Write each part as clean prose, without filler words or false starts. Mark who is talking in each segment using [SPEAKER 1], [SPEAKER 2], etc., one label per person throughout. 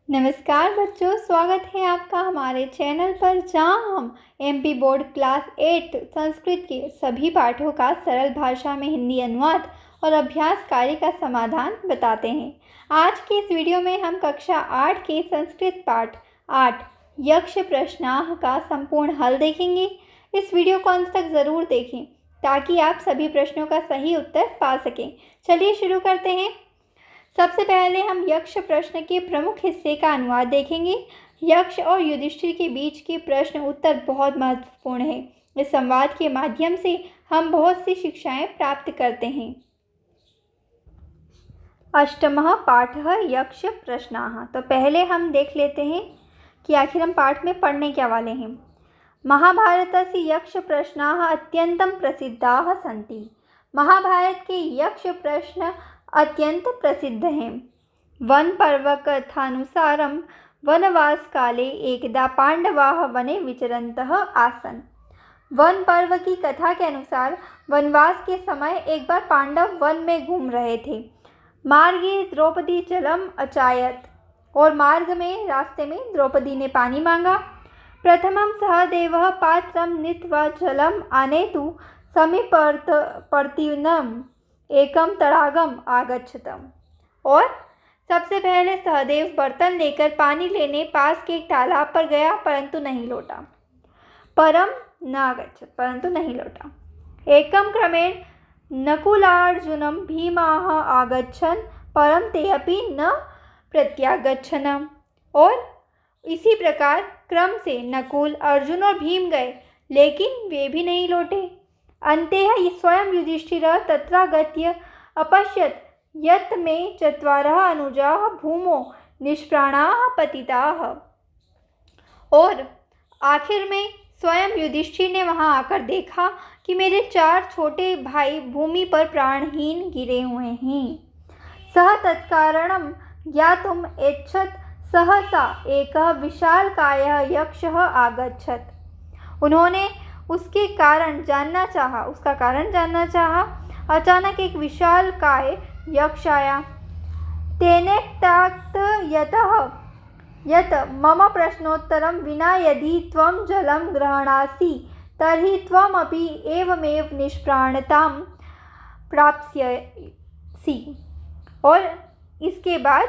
[SPEAKER 1] नमस्कार बच्चों, स्वागत है आपका हमारे चैनल पर जहां हम एमपी बोर्ड क्लास 8 संस्कृत के सभी पाठों का सरल भाषा में हिंदी अनुवाद और अभ्यास कार्य का समाधान बताते हैं। आज के इस वीडियो में हम कक्षा 8 के संस्कृत पाठ 8 यक्ष प्रश्नाह का संपूर्ण हल देखेंगे। इस वीडियो को अंत तक ज़रूर देखें ताकि आप सभी प्रश्नों का सही उत्तर पा सकें। चलिए शुरू करते हैं। सबसे पहले हम यक्ष प्रश्न के प्रमुख हिस्से का अनुवाद देखेंगे। यक्ष और युधिष्ठिर के बीच के प्रश्न उत्तर बहुत महत्वपूर्ण है। इस संवाद के माध्यम से हम बहुत सी शिक्षाएं प्राप्त करते हैं। अष्टमः पाठः यक्ष प्रश्नाः। तो पहले हम देख लेते हैं कि आखिर हम पाठ में पढ़ने क्या वाले हैं। महाभारतस्य यक्ष प्रश्नाः अत्यंतं प्रसिद्धाः सन्ति। महाभारत के यक्ष प्रश्न अत्यंत प्रसिद्ध हैं। वन पर्व कथानुसारं वनवास काले एकदा पांडवाः वने विचरन्तः आसन्। वन पर्व की कथा के अनुसार वनवास के समय एक बार पांडव वन में घूम रहे थे। मार्गे द्रौपदी जलम अचायत, और मार्ग में रास्ते में द्रौपदी ने पानी मांगा। प्रथमं सहदेवः पात्रं नीत्वा जलम आनेतु समीपवर्तिनम् एकम तड़ागम आगच्छतम। और सबसे पहले सहदेव बर्तन लेकर पानी लेने पास के एक तालाब पर गया, परंतु नहीं लौटा। परंतु नहीं लौटा। एकम क्रमेण नकुलार्जुनम भीमाः आगच्छन् परम ते अपि न प्रत्यागच्छन्। और इसी प्रकार क्रम से नकुल, अर्जुन और भीम गए, लेकिन वे भी नहीं लौटे। अन्ते स्वयं युधिष्ठिरः तत्रागत्य अपश्यत् यत् मे चत्वारः अनुजाः भूमौ निष्प्राणाः पतिताः। और आखिर में स्वयं युधिष्ठिर ने वहां आकर देखा कि मेरे 4 छोटे भाई भूमि पर प्राणहीन गिरे हुए हैं। सः तत्कारणं ज्ञातुम् ऐच्छत् सहसा एकः विशालकायः यक्षः आगच्छत्। उन्होंने उसका कारण जानना चाहा। अचानक एक विशाल काय यक्ष आया। तेनेक्तात् यत् मम प्रश्नोत्तरं विना यदि त्वं जलं गृह्णासि तर्हि त्वमपि एवमेव निष्प्राणतां प्राप्स्यसि। और इसके बाद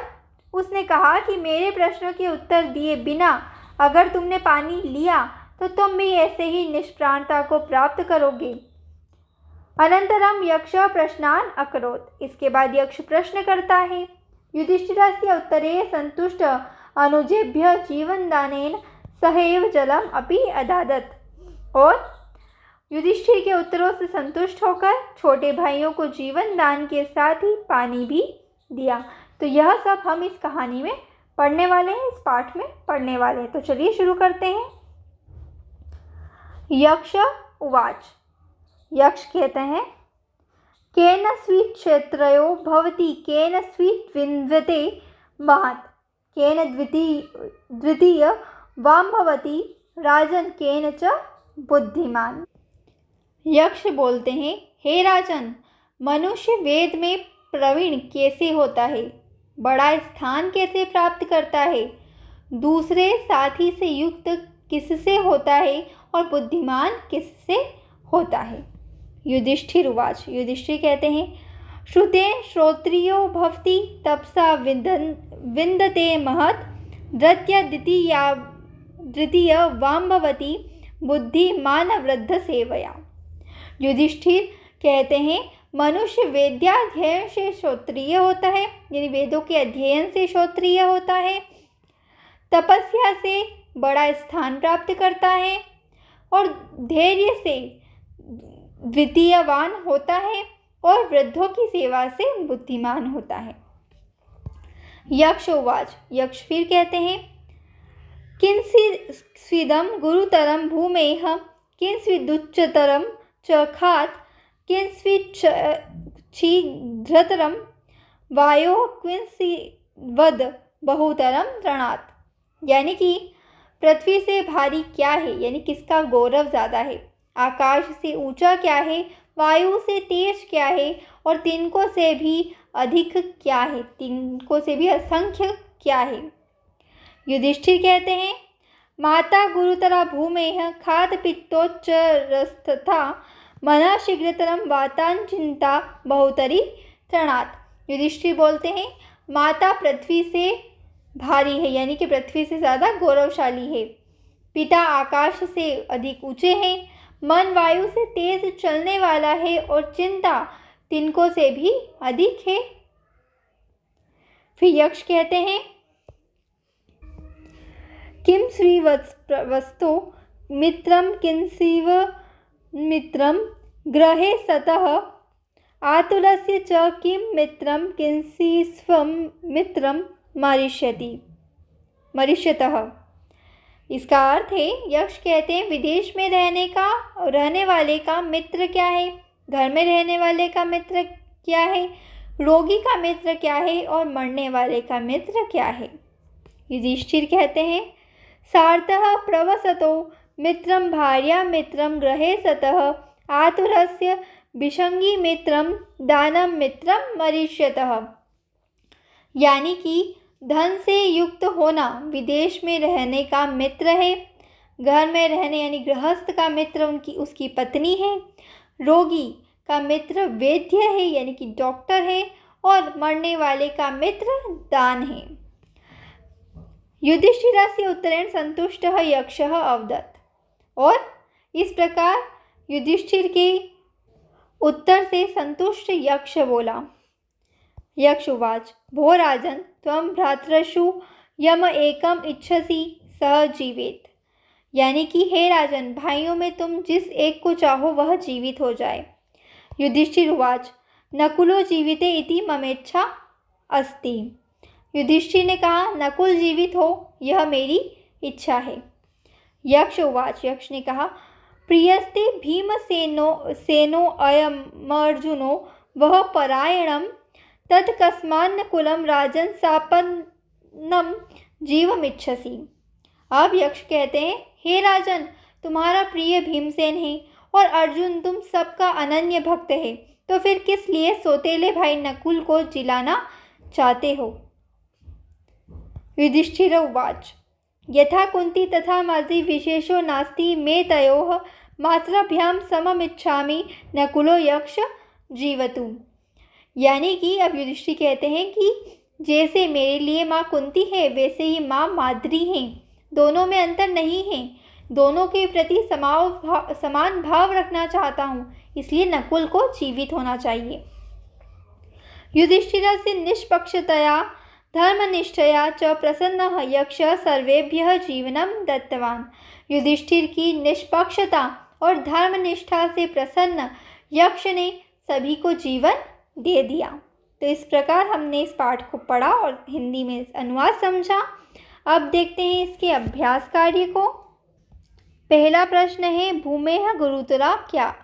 [SPEAKER 1] उसने कहा कि मेरे प्रश्नों के उत्तर दिए बिना अगर तुमने पानी लिया तो तुम भी ऐसे ही निष्प्राणता को प्राप्त करोगे। अनंतरम यक्ष प्रश्नान अकरोत्। इसके बाद यक्ष प्रश्न करता है। युधिष्ठिरस्य उत्तरे संतुष्ट अनुजेभ्य जीवनदानेन सहैव जलम अपि अदादत्। और युधिष्ठिर के उत्तरों से संतुष्ट होकर छोटे भाइयों को जीवन दान के साथ ही पानी भी दिया। तो यह सब हम इस कहानी में पढ़ने वाले हैं, इस पाठ में पढ़ने वाले हैं। तो चलिए शुरू करते हैं। यक्ष उवाच। यक्ष कहते हैं, केन स्वीत् क्षेत्रयो भवति केन स्वीत् विन्वते महत् केन द्वितीय वाम भवति राजन केन च बुद्धिमान। यक्ष बोलते हैं, हे राजन, मनुष्य वेद में प्रवीण कैसे होता है, बड़ा स्थान कैसे प्राप्त करता है, दूसरे साथी से युक्त किससे होता है और बुद्धिमान किससे होता है। युधिष्ठिर उवाच। युधिष्ठिर कहते हैं, श्रुते श्रोत्रियो भवति तपसा विन्दते महत् धृत्य द्वितीय वाम भवति बुद्धिमान वृद्ध सेवया। युधिष्ठिर कहते हैं, मनुष्य वेद्याध्ययन से श्रोत्रिय होता है, यानी वेदों के अध्ययन से श्रोत्रिय होता है, तपस्या से बड़ा स्थान प्राप्त करता है और धैर्य से द्वितीयवान होता है और वृद्धों की सेवा से बुद्धिमान होता है। यक्ष उवाच। यक्ष फिर कहते हैं, किंस्विदं गुरुतरं भूमेः किंस्विदुच्चतरं च खात् किंस्विच्छीघ्रतरं वायोः किंस्विद्वद बहुतरं तृणात्। यानी कि पृथ्वी से भारी क्या है, यानी किसका गौरव ज़्यादा है, आकाश से ऊंचा क्या है, वायु से तेज क्या है, और तिनको से भी अधिक क्या है, तिनको से भी असंख्य क्या है। युधिष्ठिर कहते हैं, माता गुरुतरा भूमेः खातपित्तोच्चरस्तथा मनः शीघ्रतरम वातान चिंता बहुतरी तृणात्। युधिष्ठिर बोलते हैं, माता पृथ्वी से भारी है, यानी कि पृथ्वी से ज़्यादा गौरवशाली है। पिता आकाश से अधिक ऊंचे हैं, मन वायु से तेज चलने वाला है और चिंता तिनकों से भी अधिक है। फिर यक्ष कहते हैं, किम श्रीवत्सो मित्रम किंसीव मित्रम ग्रहे सतः आतुलस्य च किम मित्रम किंसीस्वम मित्रम मरिष्यतः। इसका अर्थ है, यक्ष कहते हैं, विदेश में रहने वाले का मित्र क्या है, घर में रहने वाले का मित्र क्या है, रोगी का मित्र क्या है और मरने वाले का मित्र क्या है। युधिष्ठिर कहते हैं, सार्थः प्रवसतो मित्रम भार्या मित्रम गृहे सतः आतुरस्य विषंगी मित्रम दानम मित्रम मरिष्यतः। यानी कि धन से युक्त होना विदेश में रहने का मित्र है, घर में रहने यानी गृहस्थ का मित्र उसकी पत्नी है, रोगी का मित्र वैद्य है यानी कि डॉक्टर है, और मरने वाले का मित्र दान है। युधिष्ठिरस्य उत्तरेण संतुष्टः यक्षः अवदत्। और इस प्रकार युधिष्ठिर के उत्तर से संतुष्ट यक्ष बोला। यक्ष उवाच, भो राजन् त्वं भ्रातृषु यम एकम इच्छसि सह जीवेत। यानी कि हे राजन, भाइयों में तुम जिस एक को चाहो वह जीवित हो जाए। युधिष्ठिर उवाच, नकुलो जीविते इति ममेच्छा अस्ति। युधिष्ठिर ने कहा, नकुल जीवित हो यह मेरी इच्छा है। यक्ष उवाच, यक्ष ने कहा, प्रियस्ते भीमसेनो अयमर्जुनो वह परायणम तत्कस्मान्न कुलम राजन सापन्नम जीवमिच्छसि। अब यक्ष कहते हैं, हे राजन, तुम्हारा प्रिय भीमसेन है और अर्जुन तुम सबका अनन्य भक्त है, तो फिर किस लिए सौतेले भाई नकुल को जिलाना चाहते हो। युधिष्ठिर उवाच, यथा कुंती तथा माद्री विशेषो नास्ति मे तयोः मात्राभ्याम सममिच्छामि नकुलो यक्ष जीवतु। यानी कि अब युधिष्ठिर कहते हैं कि जैसे मेरे लिए माँ कुंती है वैसे ही माँ माद्री हैं, दोनों में अंतर नहीं है, दोनों के प्रति समान भाव रखना चाहता हूँ, इसलिए नकुल को जीवित होना चाहिए। युधिष्ठिरस्य निष्पक्षतया धर्मनिष्ठया च प्रसन्नः यक्षः सर्वेभ्यः जीवनं दत्तवान्। युधिष्ठिर की निष्पक्षता और धर्मनिष्ठा से प्रसन्न यक्ष ने सभी को जीवन दे दिया। तो इस प्रकार हमने इस पाठ को पढ़ा और हिंदी में अनुवाद समझा। अब देखते हैं इसके अभ्यास कार्य को। पहला प्रश्न है, भूमेः गुरुतरा क्या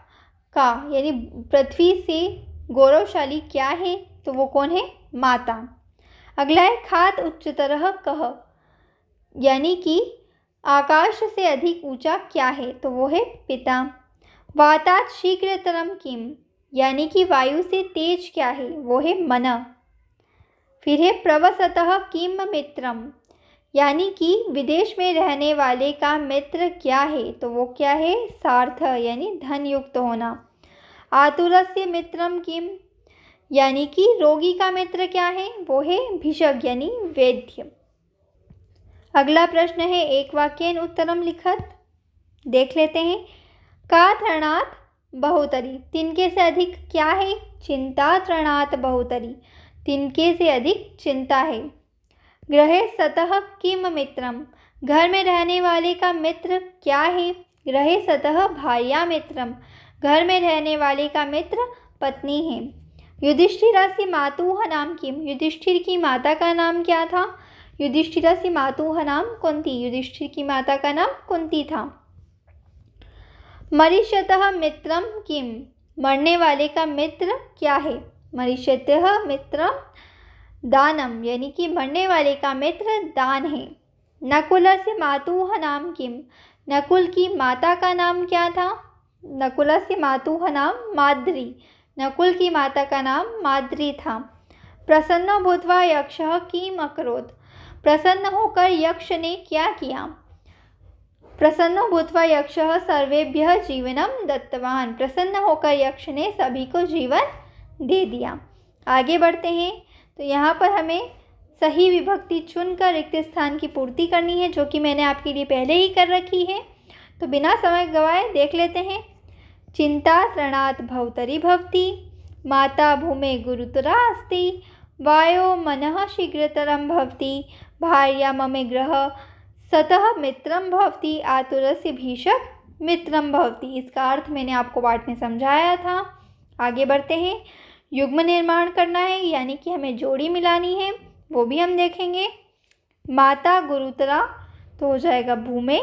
[SPEAKER 1] का, यानी पृथ्वी से गौरवशाली क्या है, तो वो कौन है, माता। अगला है, खात उच्चतरः कः, यानी कि आकाश से अधिक ऊंचा क्या है, तो वो है पिता। वातात् शीघ्रतरम किम, यानी कि वायु से तेज क्या है, वो है मन। फिर है प्रवसतः किम मित्रम, यानी कि विदेश में रहने वाले का मित्र क्या है, तो वो क्या है, सार्थ यानी धन युक्त होना। आतुरस्य मित्रम किम, यानी कि रोगी का मित्र क्या है, वो है भिषग यानी वैद्य। अगला प्रश्न है, एक वाक्येन उत्तरम लिखत। देख लेते हैं। का तृणात् बहुतरी, तिनके से अधिक क्या है, चिंता तृणात् बहुतरी, तिनके से अधिक चिंता है। गृहे सतः किम मित्रम, घर में रहने वाले का मित्र क्या है, गृहे सतः भार्या मित्रम, घर में रहने वाले का मित्र पत्नी है। युधिष्ठिरस्य मातुः नाम किम, युधिष्ठिर की माता का नाम क्या था, युधिष्ठिरस्य मातुः नाम कुंती, युधिष्ठिर की माता का नाम कुंती था। मरिष्यतः मित्रम किम, मरने वाले का मित्र क्या है, मरिष्यतः मित्रम दानम, यानी कि मरने वाले का मित्र दान है। नकुलस्य मातुः नाम किम, नकुल की माता का नाम क्या था, नकुलस्य मातुः नाम माद्री, नकुल की माता का नाम माद्री था। प्रसन्नो भूत्वा यक्षः किम अकरोत्, प्रसन्न होकर यक्ष ने क्या किया? प्रसन्न भूत्वा यक्षः सर्वेभ्यः जीवनं दत्तवान। प्रसन्न होकर यक्ष ने सभी को जीवन दे दिया। आगे बढ़ते हैं। तो यहाँ पर हमें सही विभक्ति चुनकर रिक्त स्थान की पूर्ति करनी है, जो कि मैंने आपके लिए पहले ही कर रखी है। तो बिना समय गवाए देख लेते हैं। चिंता त्रणात् भवतरी भवति, माता भूमे गुरुतरा अस्ति, वायो मनः शीघ्रतरं भवति, भार्या ममे ग्रह सतः मित्रं भवति, आतुरस्य भीषक मित्रं भवति। इसका अर्थ मैंने आपको पाठ में समझाया था। आगे बढ़ते हैं। युग्म निर्माण करना है, यानी कि हमें जोड़ी मिलानी है, वो भी हम देखेंगे। माता गुरुतरा तो हो जाएगा भूमे,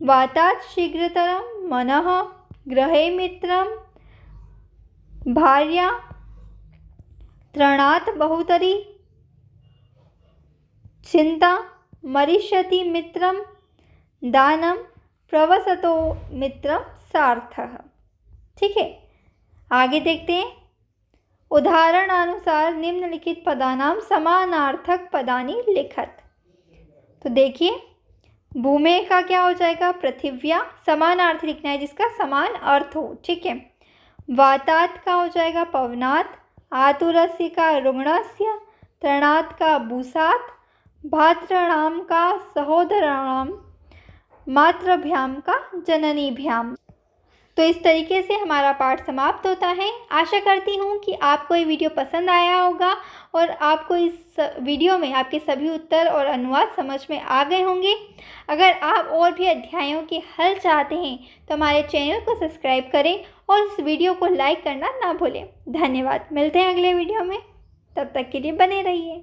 [SPEAKER 1] वातात् शीघ्रतरम मनः ग्रहे मित्रम, भार्या त्रणात् बहुतरी, चिंता मरिष्यति मित्रम, दानम प्रवसतो मित्रम सार्थः। ठीक है, आगे देखते हैं। उदाहरणानुसार निम्नलिखित पदानाम समानार्थक पदानि लिखत। तो देखिए, भूमे का क्या हो जाएगा? पृथिव्या। समानार्थ लिखना है जिसका समान अर्थ हो। ठीक है। वातात् का हो जाएगा पवनात्, आतुरस्य का रुग्णस्य, त्रणात् का बुसात्, भातृणाम का सहोदराणाम, मातृभ्याम का जननीभ्याम। तो इस तरीके से हमारा पाठ समाप्त होता है। आशा करती हूँ कि आपको ये वीडियो पसंद आया होगा और आपको इस वीडियो में आपके सभी उत्तर और अनुवाद समझ में आ गए होंगे। अगर आप और भी अध्यायों के हल चाहते हैं तो हमारे चैनल को सब्सक्राइब करें और इस वीडियो को लाइक करना ना भूलें। धन्यवाद। मिलते हैं अगले वीडियो में, तब तक के लिए बने रहिए।